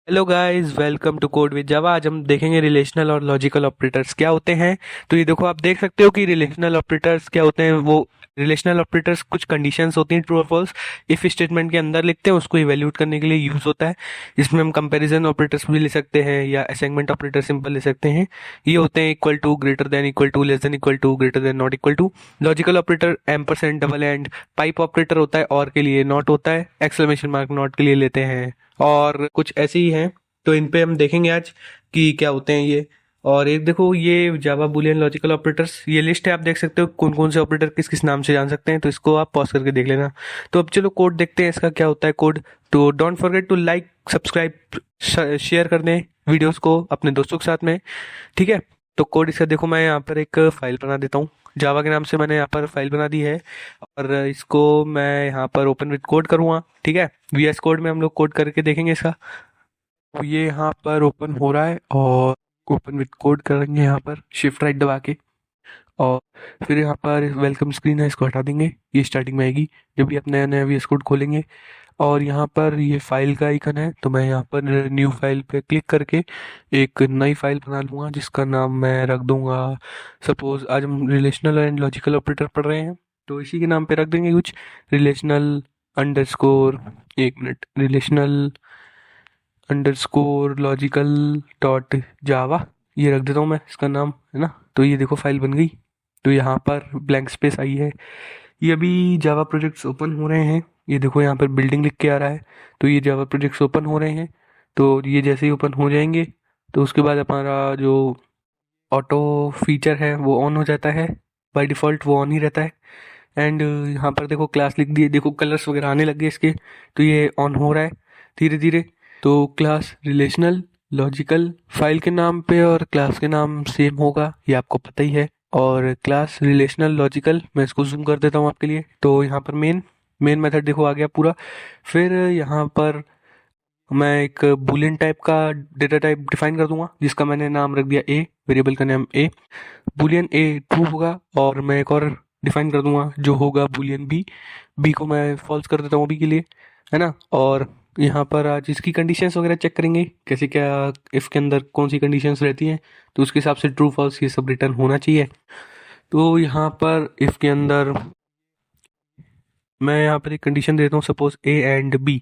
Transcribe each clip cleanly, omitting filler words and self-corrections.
Hello guys, welcome to code with Java. आज हम देखेंगे रिलेशनल और लॉजिकल ऑपरेटर्स क्या होते हैं। तो ये देखो, आप देख सकते हो कि रिलेशनल ऑपरेटर्स क्या होते हैं। वो रिलेशनल ऑपरेटर्स कुछ कंडीशंस होती हैं, ट्रू और फॉल्स, इफ स्टेटमेंट के अंदर लिखते हैं, उसको इवेल्यूट करने के लिए यूज होता है। इसमें हम कंपैरिजन ऑपरेटर्स भी ले सकते हैं या असाइनमेंट ऑपरेटर सिंपल ले सकते हैं। ये होते हैं equal to, greater than, equal to, less than equal to, greater than, not equal to. Logical operator ampersand, double and, pipe operator होता है और के लिए, नॉट होता है, एक्सक्लेमेशन मार्क नॉट के लिए लेते हैं, और कुछ ऐसे ही हैं। तो इन पे हम देखेंगे आज कि क्या होते हैं ये। और एक देखो, ये जावा बूलियन लॉजिकल ऑपरेटर्स, ये लिस्ट है, आप देख सकते हो कौन कौन से ऑपरेटर किस किस नाम से जान सकते हैं। तो इसको आप पॉज करके देख लेना। तो अब चलो कोड देखते हैं, इसका क्या होता है कोड। तो don't forget to like, subscribe, share कर दें वीडियोस को अपने दोस्तों के साथ में, ठीक है। तो कोड इसका देखो, मैं यहाँ पर एक फाइल बना देता हूँ। जावा के नाम से मैंने यहाँ पर फाइल बना दी है, और इसको मैं यहाँ पर ओपन विद कोड करूँगा, ठीक है। वीएस कोड में हम लोग कोड करके देखेंगे इसका। तो ये यहाँ पर ओपन हो रहा है, और ओपन विद कोड करेंगे यहाँ पर शिफ्ट राइट दबा के, और फिर यहाँ पर वेलकम स्क्रीन है, इसको हटा देंगे, ये स्टार्टिंग में आएगी जब भी आप नया नया वीएस कोड खोलेंगे। और यहाँ पर ये फाइल का आइकन है, तो मैं यहाँ पर न्यू फाइल पे क्लिक करके एक नई फाइल बना लूँगा, जिसका नाम मैं रख दूंगा, सपोज आज हम रिलेशनल एंड लॉजिकल ऑपरेटर पढ़ रहे हैं, तो इसी के नाम पे रख देंगे कुछ, रिलेशनल अंडरस्कोर, एक minute, relational underscore logical dot जावा, ये रख देता हूँ मैं इसका नाम, है ना। तो ये देखो फाइल बन गई। तो यहाँ पर ब्लैंक स्पेस आई है। ये अभी जावा प्रोजेक्ट्स ओपन हो रहे हैं, ये देखो यहाँ पर बिल्डिंग लिख के आ रहा है। तो ये जावा प्रोजेक्ट्स ओपन हो रहे हैं। तो ये जैसे ही ओपन हो जाएंगे, तो उसके बाद हमारा जो ऑटो फीचर है वो ऑन हो जाता है। बाय डिफ़ॉल्ट वो ऑन ही रहता है। एंड यहाँ पर देखो क्लास लिख दिए, देखो कलर्स वगैरह आने लग गए इसके। तो ये ऑन हो रहा है धीरे धीरे। तो क्लास रिलेशनल लॉजिकल फाइल के नाम पे और क्लास के नाम सेम होगा, ये आपको पता ही है। और क्लास रिलेशनल लॉजिकल, मैं इसको जूम कर देता हूँ आपके लिए। तो यहाँ पर मेन मेन मेथड देखो आ गया पूरा। फिर यहाँ पर मैं एक बूलियन टाइप का डेटा टाइप डिफाइन कर दूंगा, जिसका मैंने नाम रख दिया ए, वेरिएबल का नाम ए। बूलियन ए ट्रू होगा, और मैं एक और डिफाइन कर दूंगा जो होगा बूलियन बी। बी को मैं फॉल्स कर देता हूँ अभी के लिए, है ना। और यहाँ पर आज इसकी कंडीशंस वगैरह चेक करेंगे, कैसे क्या इफ के अंदर कौन सी कंडीशंस रहती हैं, तो उसके हिसाब से ट्रू फॉल्स ये सब रिटर्न होना चाहिए। तो यहाँ पर इफ के अंदर मैं यहाँ पर एक कंडीशन देता हूँ, suppose A and B,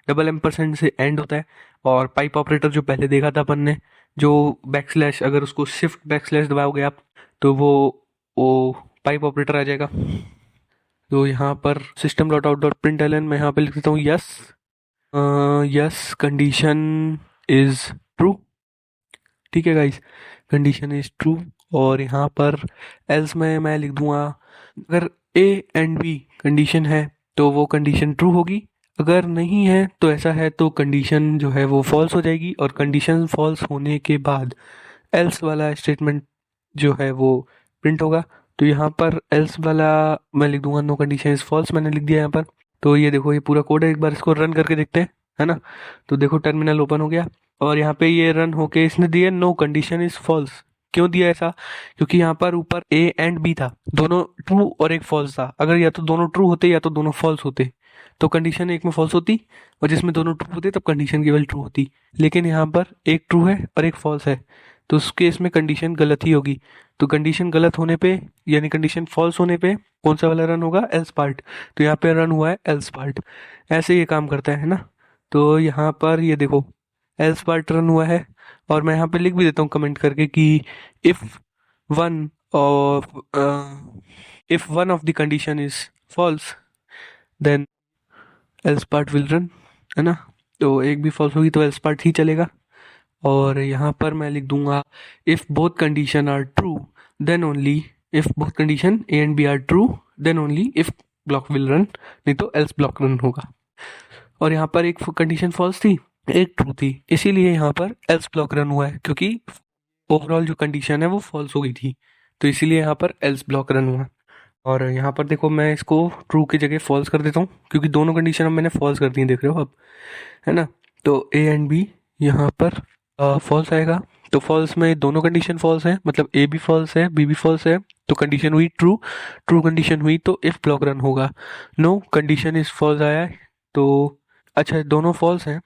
double ampersand से एंड होता है। और पाइप ऑपरेटर जो पहले देखा था अपन ने, जो बैक स्लैश, अगर उसको शिफ्ट बैक स्लैश दबाओगे आप, तो वो पाइप ऑपरेटर आ जाएगा। तो यहाँ पर system dot out dot print L N, मैं यहाँ पे लिख देता हूँ yes, yes condition is true, ठीक है गाइस, कंडीशन इज ट्रू। और यहाँ पर एल्स में मैं लिख दूंगा, अगर ए एंड बी कंडीशन है तो वो कंडीशन ट्रू होगी, अगर नहीं है तो ऐसा है तो कंडीशन जो है वो फॉल्स हो जाएगी। और कंडीशन फॉल्स होने के बाद एल्स वाला स्टेटमेंट जो है वो प्रिंट होगा। तो यहाँ पर एल्स वाला मैं लिख दूंगा नो कंडीशन इज फॉल्स, मैंने लिख दिया यहाँ पर। तो ये देखो, ये पूरा कोड है, एक बार इसको रन करके देखते हैं, है ना। तो देखो टर्मिनल ओपन हो गया, और यहाँ पे ये रन होके इसने दिया नो कंडीशन इज फॉल्स। क्यों दिया ऐसा? क्योंकि यहाँ पर ऊपर ए एंड बी था, दोनों ट्रू और एक फॉल्स था। अगर या तो दोनों ट्रू होते या तो दोनों फॉल्स होते, तो कंडीशन एक में फॉल्स होती, और जिसमें दोनों ट्रू होते तब कंडीशन केवल ट्रू होती। लेकिन यहाँ पर एक ट्रू है और एक फॉल्स है, तो उस केस में कंडीशन गलत ही होगी। तो कंडीशन गलत होने पे, यानी कंडीशन फॉल्स होने पे कौन सा वाला रन होगा? Else part. तो यहाँ पे रन हुआ है एल्स पार्ट। ऐसे ये काम करता है ना। तो यहाँ पर ये देखो एल्स पार्ट रन हुआ है, और मैं यहाँ पे लिख भी देता हूँ कमेंट करके कि if one of if one of the condition is false then else part will run, है ना। तो एक भी फॉल्स होगी तो एल्स पार्ट ही चलेगा। और यहाँ पर मैं लिख दूंगा if both condition are true then only, if both condition A and B are true then only if block will run, नहीं तो एल्स ब्लॉक रन होगा। और यहाँ पर एक कंडीशन फॉल्स थी, एक ट्रू थी, इसीलिए यहाँ पर एल्स ब्लॉक रन हुआ है, क्योंकि ओवरऑल जो कंडीशन है वो फॉल्स हो गई थी, तो इसीलिए यहाँ पर एल्स ब्लॉक रन हुआ। और यहाँ पर देखो, मैं इसको ट्रू की जगह फॉल्स कर देता हूँ, क्योंकि दोनों कंडीशन अब मैंने फॉल्स कर दी हैं, देख रहे हो अब, है ना। तो ए एंड बी यहाँ पर फॉल्स आएगा। तो फॉल्स में दोनों कंडीशन फॉल्स है, मतलब ए भी फॉल्स है बी भी फॉल्स है, तो कंडीशन हुई ट्रू। ट्रू कंडीशन हुई तो इफ ब्लॉक रन होगा। नो कंडीशन इज फॉल्स आया है, तो अच्छा दोनों फॉल्स हैं,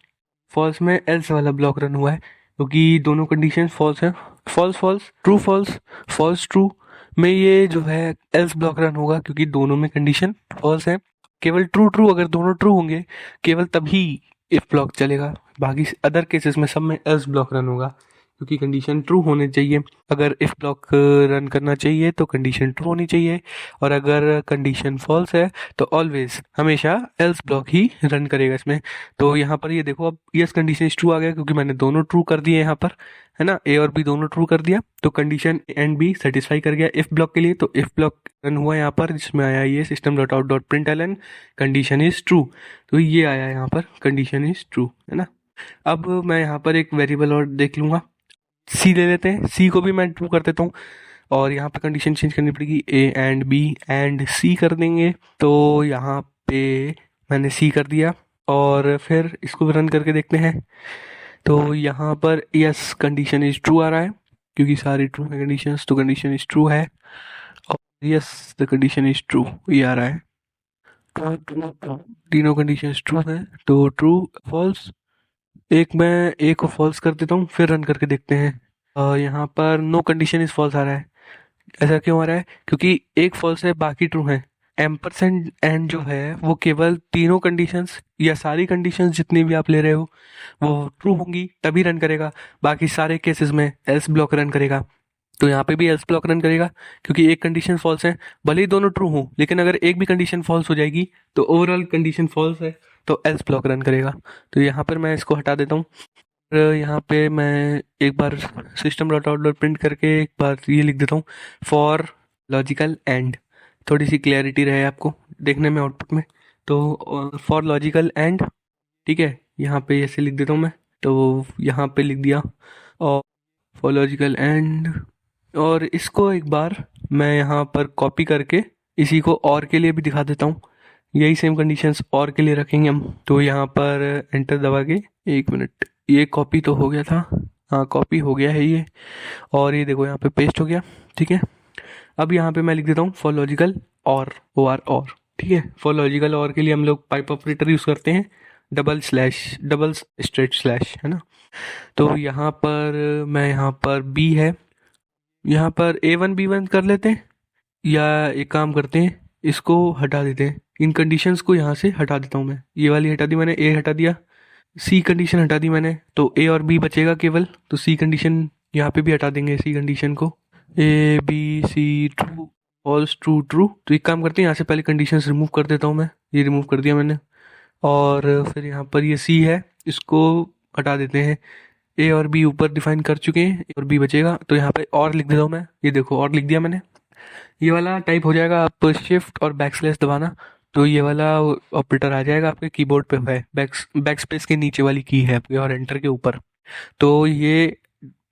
फॉल्स में एल्स वाला ब्लॉक रन हुआ है क्योंकि दोनों कंडीशन फॉल्स हैं। False false true false false true में ये जो है एल्स ब्लॉक रन होगा क्योंकि दोनों में कंडीशन फॉल्स है। केवल ट्रू ट्रू अगर दोनों ट्रू होंगे केवल तभी इफ ब्लॉक चलेगा, बाकी अदर केसेस में सब में एल्स ब्लॉक रन होगा क्योंकि कंडीशन ट्रू होने चाहिए। अगर इफ ब्लॉक रन करना चाहिए तो कंडीशन ट्रू होनी चाहिए, और अगर कंडीशन फॉल्स है तो ऑलवेज हमेशा एल्स ब्लॉक ही रन करेगा इसमें। तो यहाँ पर ये देखो अब यस कंडीशन इज ट्रू आ गया क्योंकि मैंने दोनों ट्रू कर दिए यहाँ पर, है ना, ए और बी दोनों ट्रू कर दिया तो condition A and B satisfy कर गया इफ ब्लॉक के लिए। तो इफ ब्लॉक रन हुआ यहाँ पर जिसमें आया ये system dot out dot println condition is true, तो ये आया यहाँ पर कंडीशन इज ट्रू, है ना। अब मैं यहाँ पर एक वेरिएबल और देख लूंगा, सी ले लेते हैं, सी को भी मैं ट्रू कर देता हूँ और यहाँ पे कंडीशन चेंज करनी पड़ेगी, ए एंड बी एंड सी कर देंगे। तो यहाँ पे मैंने सी कर दिया और फिर इसको रन करके देखते हैं। तो यहाँ पर यस कंडीशन इज ट्रू आ रहा है क्योंकि सारी ट्रू है कंडीशंस, तो कंडीशन इज ट्रू है और yes the condition is true ये आ रहा है। तीनों कंडीशंस ट्रू हैं तो ट्रू फॉल्स, एक मैं ए को फॉल्स कर देता हूँ फिर रन करके देखते हैं। यहाँ पर नो कंडीशन इज फॉल्स आ रहा है। ऐसा क्यों आ रहा है? क्योंकि एक फॉल्स है बाकी ट्रू है। एम्परसेंड एंड जो है वो केवल तीनों कंडीशंस या सारी कंडीशंस जितनी भी आप ले रहे हो वो ट्रू होंगी तभी रन करेगा, बाकी सारे केसेस में एल्स ब्लॉक रन करेगा। तो यहाँ पे भी एल्स ब्लॉक रन करेगा क्योंकि एक कंडीशन फॉल्स है, भले ही दोनों ट्रू हो लेकिन अगर एक भी कंडीशन फॉल्स हो जाएगी तो ओवरऑल कंडीशन फॉल्स है तो एल्स ब्लॉक रन करेगा। तो यहाँ पर मैं इसको हटा देता हूँ। यहाँ पे मैं एक बार system dot out dot print करके एक बार ये लिख देता हूँ फॉर लॉजिकल एंड, थोड़ी सी क्लैरिटी रहे आपको देखने में आउटपुट में। तो फॉर लॉजिकल एंड, ठीक है, यहाँ पे ऐसे लिख देता हूँ मैं, तो यहाँ पे लिख दिया और फॉर लॉजिकल एंड, और इसको एक बार मैं यहाँ पर कॉपी करके इसी को और के लिए भी दिखा देता हूँ। यही सेम कंडीशंस और के लिए रखेंगे हम। तो यहाँ पर एंटर दबा के, एक मिनट, ये कॉपी तो हो गया था, हाँ कॉपी हो गया है ये, और ये देखो यहाँ पे पेस्ट हो गया, ठीक है। अब यहाँ पे मैं लिख देता हूँ फॉर लॉजिकल और ओ आर और, ठीक है। फॉर लॉजिकल और के लिए हम लोग पाइप ऑपरेटर यूज़ करते हैं, double slash double straight slash, है ना। तो यहाँ पर मैं यहाँ पर बी है, यहाँ पर A1 B1 कर लेते हैं या एक काम करते हैं इसको हटा देते हैं, इन कंडीशंस को यहाँ से हटा देता हूँ मैं। ये वाली हटा दी मैंने, ए हटा दिया, सी कंडीशन हटा दी मैंने, तो ए और बी बचेगा केवल। तो सी कंडीशन यहाँ पे भी हटा देंगे, सी कंडीशन को, A B C true false true true. तो एक काम करते हैं यहाँ से पहले कंडीशंस रिमूव कर देता हूँ मैं, ये रिमूव कर दिया मैंने, और फिर यहाँ पर ये सी है इसको हटा देते हैं। ए और बी ऊपर डिफाइन कर चुके हैं, ए और बी बचेगा, तो यहाँ पे और लिख देता हूँ मैं, ये देखो और लिख दिया मैंने। ये वाला टाइप हो जाएगा, आप शिफ्ट और बैक स्लैश दबाना तो ये वाला ऑपरेटर आ जाएगा आपके कीबोर्ड पे, है बैक स्पेस के नीचे वाली की है आपके और एंटर के ऊपर। तो ये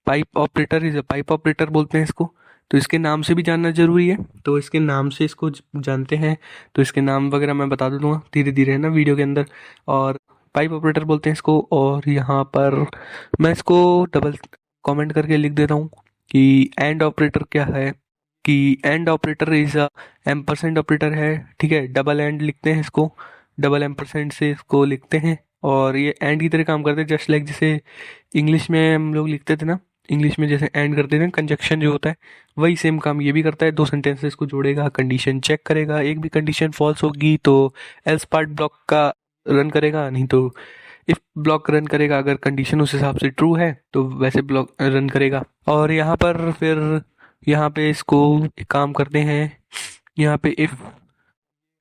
pipe operator is pipe operator बोलते हैं इसको। तो इसके नाम से भी जानना जरूरी है, तो इसके नाम से इसको जानते हैं, तो इसके नाम वगैरह मैं बता दूंगा धीरे धीरे, है ना, वीडियो के अंदर। और पाइप ऑपरेटर बोलते हैं इसको, और यहाँ पर मैं इसको डबल कमेंट करके लिख देता हूँ कि एंड ऑपरेटर क्या है, कि and operator is ampersand operator है, ठीक है। डबल एंड लिखते हैं इसको, डबल एम्परसेंड से इसको लिखते हैं, और ये एंड की तरह काम करते हैं, जस्ट लाइक जैसे इंग्लिश में हम लोग लिखते थे ना, इंग्लिश में जैसे एंड करते थे कंजक्शन जो होता है, वही सेम काम ये भी करता है। दो सेंटेंसेस को जोड़ेगा, कंडीशन चेक करेगा, एक भी कंडीशन फॉल्स होगी तो एल्स पार्ट ब्लॉक का रन करेगा, नहीं तो इफ ब्लॉक रन करेगा। अगर कंडीशन उस हिसाब से ट्रू है तो वैसे ब्लॉक रन करेगा। और यहाँ पर फिर यहाँ पे इसको एक काम करते हैं, यहाँ पे इफ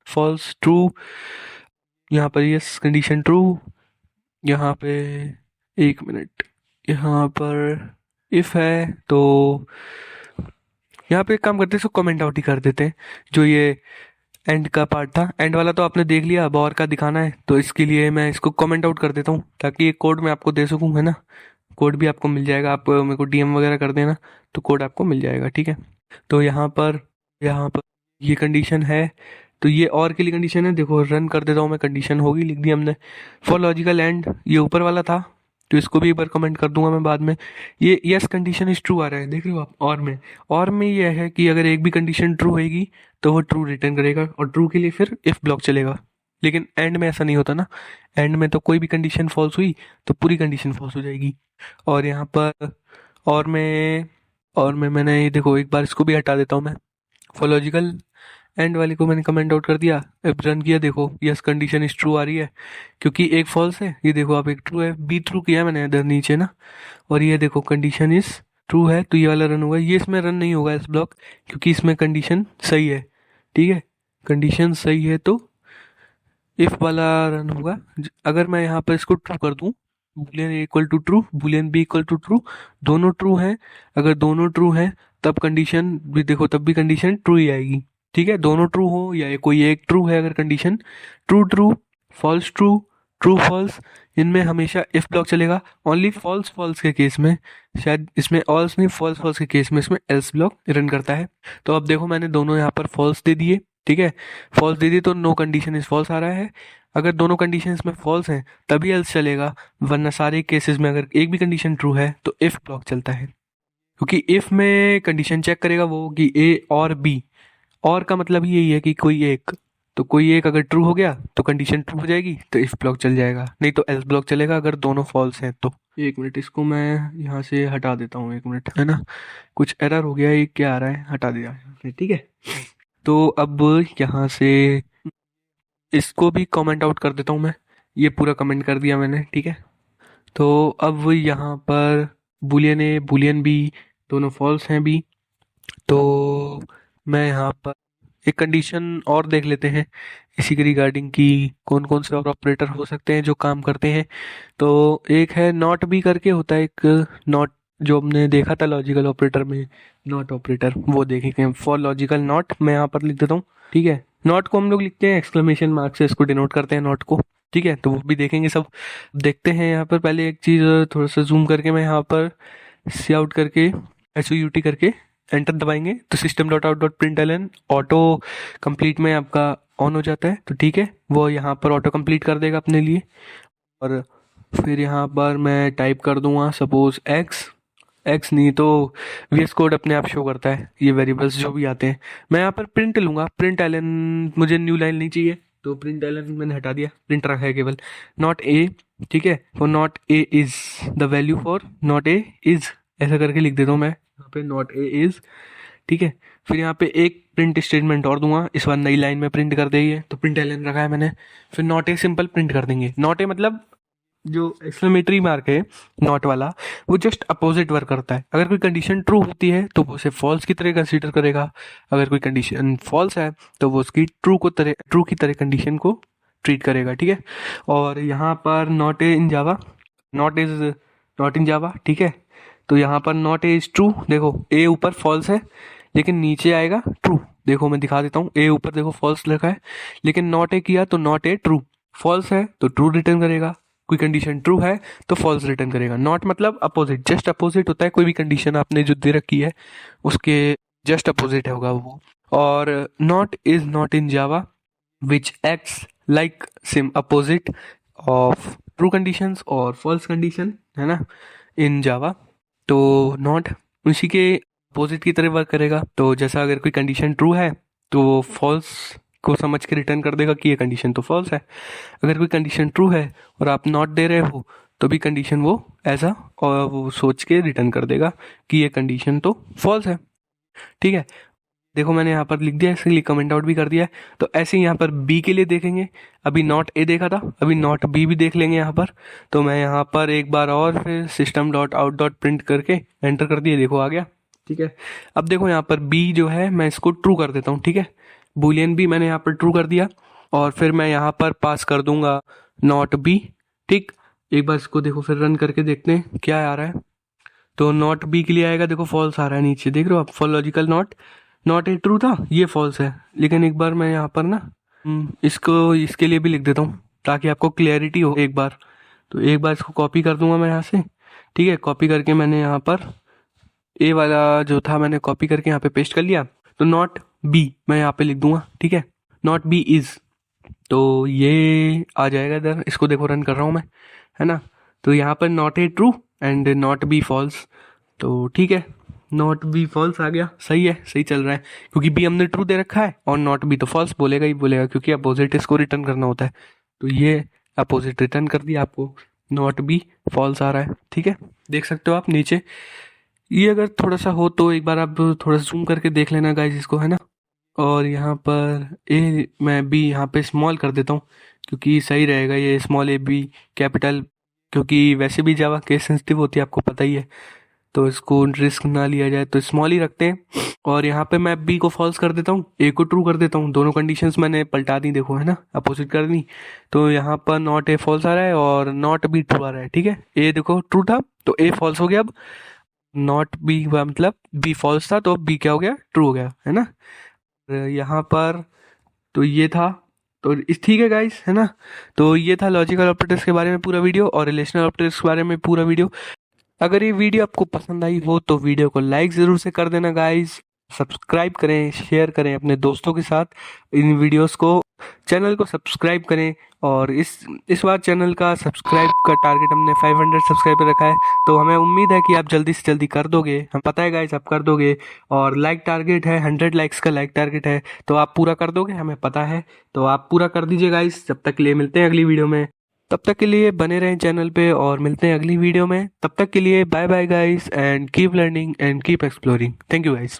फॉल्स ट्रू, यहाँ पर यस कंडीशन ट्रू, यहाँ पे एक मिनट, यहाँ पर इफ है तो यहाँ पे एक काम करते हैं, इसको कमेंट आउट ही कर देते हैं। जो ये एंड का पार्ट था, एंड वाला तो आपने देख लिया, अब और का दिखाना है तो इसके लिए मैं इसको कमेंट आउट कर देता हूँ ताकि ये कोड मैं आपको दे सकूँ, है ना। कोड भी आपको मिल जाएगा, आप मेरे को डीएम वगैरह कर देना तो कोड आपको मिल जाएगा, ठीक है। तो यहाँ पर ये कंडीशन है, तो ये और के लिए कंडीशन है, देखो रन कर देता हूँ मैं, कंडीशन होगी लिख दी हमने। फॉर लॉजिकल एंड ये ऊपर वाला था तो इसको भी एक बार कमेंट कर दूंगा मैं बाद में। ये यस कंडीशन इज ट्रू आ रहा है, देख रहे हो आप। और में ये है कि अगर एक भी कंडीशन ट्रू होगी तो वो ट्रू रिटर्न करेगा, और ट्रू के लिए फिर इफ ब्लॉक चलेगा। लेकिन एंड में ऐसा नहीं होता ना। एंड में तो कोई भी कंडीशन फॉल्स हुई तो पूरी कंडीशन फॉल्स हो जाएगी। और यहाँ पर और मैं मैंने ये देखो, एक बार इसको भी हटा देता हूँ मैं। फॉर लॉजिकल एंड वाले को मैंने कमेंट आउट कर दिया। अब रन किया, देखो यस कंडीशन इज ट्रू आ रही है, क्योंकि एक फॉल्स है। ये देखो अब एक ट्रू है, बी ट्रू किया मैंने इधर नीचे ना। और ये देखो कंडीशन इज ट्रू है, तो ये वाला रन होगा। ये इसमें रन नहीं होगा इस ब्लॉक, क्योंकि इसमें कंडीशन सही है। ठीक है, कंडीशन सही है तो इफ वाला रन होगा। अगर मैं यहाँ पर इसको ट्रू कर दूं, boolean A equal to true, boolean B equal to true, दोनों ट्रू हैं। अगर दोनों ट्रू हैं तब कंडीशन भी देखो, तब भी कंडीशन ट्रू ही आएगी। ठीक है, दोनों ट्रू हो या कोई एक ट्रू है, अगर condition true true, false true, true false, इनमें हमेशा इफ ब्लॉक चलेगा। ओनली फॉल्स फॉल्स के केस में, शायद इसमें ऑल्स नहीं, फॉल्स फॉल्स के केस में इसमें एल्स ब्लॉक रन करता है। तो अब देखो मैंने दोनों यहाँ पर फॉल्स दे दिए। ठीक है, फॉल्स दे दी तो नो कंडीशन इज फॉल्स आ रहा है। अगर दोनों कंडीशन में फॉल्स हैं तभी एल्स चलेगा, वरना सारे केसेस में अगर एक भी कंडीशन ट्रू है तो इफ ब्लॉक चलता है। क्योंकि इफ में कंडीशन चेक करेगा वो कि ए और बी, और का मतलब ही यही है कि कोई एक, तो कोई एक अगर ट्रू हो गया तो कंडीशन ट्रू हो जाएगी, तो इफ ब्लॉक चल जाएगा, नहीं तो एल्स ब्लॉक चलेगा अगर दोनों फॉल्स हैं तो। एक मिनट, इसको मैं यहाँ से हटा देता हूँ, एक मिनट, है ना, कुछ एरर हो गया, ये क्या आ रहा है, हटा दिया। ठीक है, तो अब यहाँ से इसको भी कमेंट आउट कर देता हूँ मैं। ये पूरा कमेंट कर दिया मैंने। ठीक है, तो अब यहाँ पर बुलियन ए बुलियन बी दोनों फॉल्स हैं भी, तो मैं यहाँ पर एक कंडीशन और देख लेते हैं इसी के रिगार्डिंग कि कौन कौन से और ऑपरेटर हो सकते हैं जो काम करते हैं। तो एक है नॉट बी करके होता है एक, नॉट जो हमने देखा था लॉजिकल ऑपरेटर में, नॉट ऑपरेटर वो देखेंगे। फॉर लॉजिकल नॉट मैं यहाँ पर लिख देता हूँ। ठीक है, नॉट को हम लोग लिखते हैं एक्सक्लेमेशन मार्क से, इसको डिनोट करते हैं नॉट को। ठीक है, तो वो भी देखेंगे सब। देखते हैं यहाँ पर पहले एक चीज़, थोड़ा सा जूम करके मैं यहाँ पर सी आउट करके SOUT करके एंटर दबाएंगे तो system dot out dot print L N auto complete में आपका ऑन हो जाता है। तो ठीक है, वो यहाँ पर ऑटो कंप्लीट कर देगा अपने लिए। और फिर यहाँ पर मैं टाइप कर दूंगा सपोज एक्स, एक्स नहीं तो VS कोड अपने आप शो करता है ये वेरिएबल्स जो भी आते हैं। मैं यहाँ पर प्रिंट लूंगा, प्रिंट एल एन, मुझे न्यू लाइन नहीं चाहिए तो प्रिंट एल एन मैंने हटा दिया, प्रिंट रखा है केवल। नॉट ए, ठीक है, for not a is the value for not a is, ऐसा करके लिख देता हूँ मैं यहाँ पे, नॉट ए इज। ठीक है, फिर यहाँ पे एक प्रिंट स्टेटमेंट और दूंगा, इस बार नई लाइन में प्रिंट कर देगी, तो प्रिंट एल एन रखा है मैंने। फिर नॉट ए सिंपल प्रिंट कर देंगे। नॉट ए मतलब जो एक्सक्लेमेटरी मार्क है नॉट वाला, वो जस्ट अपोजिट वर्क करता है। अगर कोई कंडीशन ट्रू होती है तो वो उसे फॉल्स की तरह कंसीडर करेगा, अगर कोई कंडीशन फॉल्स है तो वो उसकी ट्रू की तरह कंडीशन को ट्रीट करेगा। ठीक है, और यहाँ पर not a in Java, not is not in Java. ठीक है, तो यहाँ पर नॉट ए इज ट्रू, देखो ए ऊपर फॉल्स है लेकिन नीचे आएगा ट्रू। देखो मैं दिखा देता हूँ, ए ऊपर देखो फॉल्स लिखा है लेकिन नॉट ए किया तो नॉट ए ट्रू, फॉल्स है तो ट्रू रिटर्न करेगा, कोई कंडीशन ट्रू है तो फॉल्स रिटर्न करेगा। नॉट मतलब अपोजिट, जस्ट अपोजिट होता है, कोई भी कंडीशन आपने जो दे रखी है उसके जस्ट अपोजिट होगा वो। और not is not in Java which acts like SIM opposite of true conditions और फॉल्स कंडीशन, है ना, इन जावा। तो नॉट उसी के अपोजिट की तरह वर्क करेगा। तो जैसा अगर कोई कंडीशन ट्रू है तो वो फॉल्स को समझ के रिटर्न कर देगा कि ये कंडीशन तो फॉल्स है। अगर कोई कंडीशन ट्रू है और आप नॉट दे रहे हो तो भी कंडीशन वो ऐसा और वो सोच के रिटर्न कर देगा कि ये कंडीशन तो फॉल्स है। ठीक है, देखो मैंने यहाँ पर लिख दिया, इसलिए कमेंट आउट भी कर दिया है। तो ऐसे ही यहाँ पर बी के लिए देखेंगे, अभी नॉट ए देखा था, अभी नॉट बी भी देख लेंगे यहाँ पर। तो मैं यहाँ पर एक बार और फिर system dot out dot print करके एंटर कर दिए, देखो आ गया। ठीक है, अब देखो यहाँ पर बी जो है मैं इसको ट्रू कर देता हूँ। ठीक है, बुलियन बी मैंने यहाँ पर ट्रू कर दिया और फिर मैं यहाँ पर पास कर दूंगा नॉट बी। ठीक, एक बार इसको देखो फिर रन करके देखते हैं क्या आ रहा है। तो नॉट बी के लिए आएगा, देखो फॉल्स आ रहा है नीचे, देख रहे हो आप, for logical not, not A true था, ये फॉल्स है। लेकिन एक बार मैं यहाँ पर ना इसको इसके लिए भी लिख देता हूँ ताकि आपको क्लियरिटी हो एक बार। तो एक बार इसको कॉपी कर दूंगा मैं यहाँ से। ठीक है, कॉपी करके मैंने यहाँ पर ए वाला जो था मैंने कॉपी करके यहाँ पे पेस्ट कर लिया। तो नॉट बी मैं यहाँ पे लिख दूंगा। ठीक है, नॉट बी इज, तो ये आ जाएगा इधर, इसको देखो रन कर रहा हूँ मैं, है ना। तो यहाँ पर not A true and not B false. तो ठीक है, नॉट बी फॉल्स आ गया, सही है, सही चल रहा है, क्योंकि बी हमने ट्रू दे रखा है और नॉट बी तो फॉल्स बोलेगा ही बोलेगा, क्योंकि अपोजिट इसको रिटर्न करना होता है। तो ये अपोजिट रिटर्न कर दिया आपको, नॉट बी फॉल्स आ रहा है। ठीक है, देख सकते हो आप नीचे। ये अगर थोड़ा सा हो तो एक बार आप थोड़ा जूम करके देख लेना गाइस इसको, है ना। और यहाँ पर ए मैं बी यहाँ पे स्मॉल कर देता हूँ, क्योंकि सही रहेगा ये स्मॉल ए बी कैपिटल, क्योंकि वैसे भी जावा केस सेंसिटिव होती है, आपको पता ही है। तो इसको रिस्क ना लिया जाए तो स्मॉल ही रखते हैं। और यहाँ पे मैं बी को फॉल्स कर देता हूँ, ए को ट्रू कर देता हूँ, दोनों कंडीशंस मैंने पलटा दी, देखो है ना, अपोजिट कर दी। तो यहाँ पर नॉट ए फॉल्स आ रहा है और नॉट बी ट्रू आ रहा है। ठीक है, ए देखो ट्रू था तो ए फॉल्स हो गया, अब नॉट बी मतलब बी फॉल्स था तो बी क्या हो गया, ट्रू हो गया, है ना। यहाँ पर तो ये था, तो इस ठीक है गाइस, है ना। तो ये था लॉजिकल ऑपरेटर्स के बारे में पूरा वीडियो और रिलेशनल ऑपरेटर्स के बारे में पूरा वीडियो। अगर ये वीडियो आपको पसंद आई हो तो वीडियो को लाइक ज़रूर से कर देना गाइस, सब्सक्राइब करें, शेयर करें अपने दोस्तों के साथ इन वीडियोस को, चैनल को सब्सक्राइब करें। और इस बार चैनल का सब्सक्राइब का टारगेट हमने 500 सब्सक्राइबर रखा है, तो हमें उम्मीद है कि आप जल्दी से जल्दी कर दोगे, हम पता है गाइस आप कर दोगे। और लाइक टारगेट है 100 लाइक्स का लाइक टारगेट है, तो आप पूरा कर दोगे हमें पता है, तो आप पूरा कर दीजिए गाइस। जब तक के लिए मिलते हैं अगली वीडियो में, तब तक के लिए बने रहें चैनल पे और मिलते हैं अगली वीडियो में। तब तक के लिए bye bye guys and keep learning and keep exploring. Thank you guys.